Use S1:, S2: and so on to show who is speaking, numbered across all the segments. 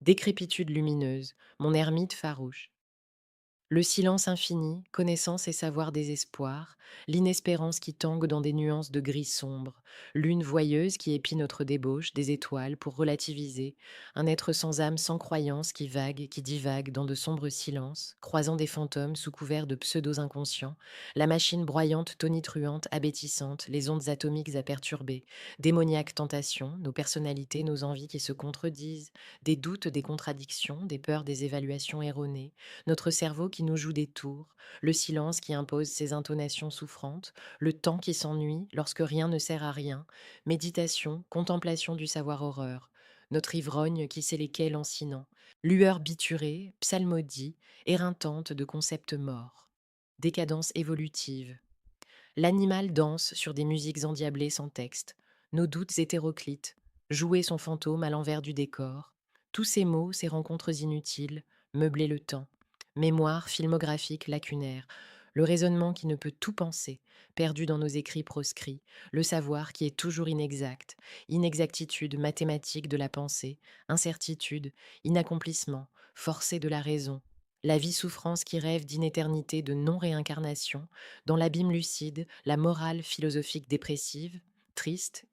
S1: Décrépitude lumineuse, mon ermite farouche. Le silence infini, connaissance et savoir désespoir, l'inespérance qui tangue dans des nuances de gris sombre, lune voyeuse qui épie notre débauche, des étoiles pour relativiser, un être sans âme, sans croyance qui vague, qui divague dans de sombres silences, croisant des fantômes sous couvert de pseudos inconscients, la machine broyante, tonitruante, abétissante, les ondes atomiques à perturber, démoniaque tentation, nos personnalités, nos envies qui se contredisent, des doutes, des contradictions, des peurs, des évaluations erronées, notre cerveau qui nous joue des tours, le silence qui impose ses intonations souffrantes, le temps qui s'ennuie lorsque rien ne sert à rien, méditation, contemplation du savoir-horreur, notre ivrogne qui sait les quais lancinants, lueur biturée, psalmodie, éreintante de concepts morts, décadence évolutive. L'animal danse sur des musiques endiablées sans texte, nos doutes hétéroclites, jouer son fantôme à l'envers du décor, tous ces mots, ces rencontres inutiles, meubler le temps, mémoire filmographique lacunaire, le raisonnement qui ne peut tout penser, perdu dans nos écrits proscrits, le savoir qui est toujours inexact, inexactitude mathématique de la pensée, incertitude, inaccomplissement, forcé de la raison, la vie souffrance qui rêve d'inéternité de non-réincarnation, dans l'abîme lucide, la morale philosophique dépressive, triste,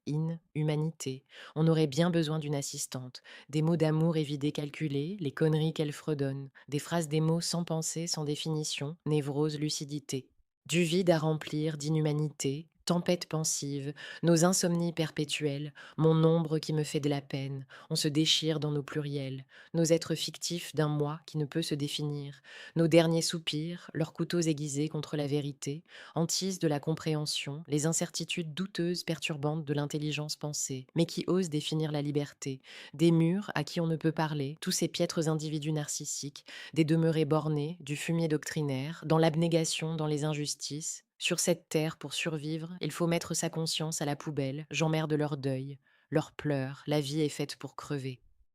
S1: humanité. On aurait bien besoin d'une assistante. Des mots d'amour évidés calculés, les conneries qu'elle fredonne. Des phrases des mots sans pensée, sans définition, névrose, lucidité. Du vide à remplir d'inhumanité, tempête pensive, nos insomnies perpétuelles, mon ombre qui me fait de la peine, on se déchire dans nos pluriels, nos êtres fictifs d'un moi qui ne peut se définir, nos derniers soupirs, leurs couteaux aiguisés contre la vérité, hantises de la compréhension, les incertitudes douteuses perturbantes de l'intelligence pensée, mais qui osent définir la liberté, des murs à qui on ne peut parler, tous ces piètres individus narcissiques, des demeurés bornés, du fumier doctrinaire, dans l'abnégation, dans les injustices. Sur cette terre, pour survivre, il faut mettre sa conscience à la poubelle, j'emmerde leur deuil, leurs pleurs, la vie est faite pour crever.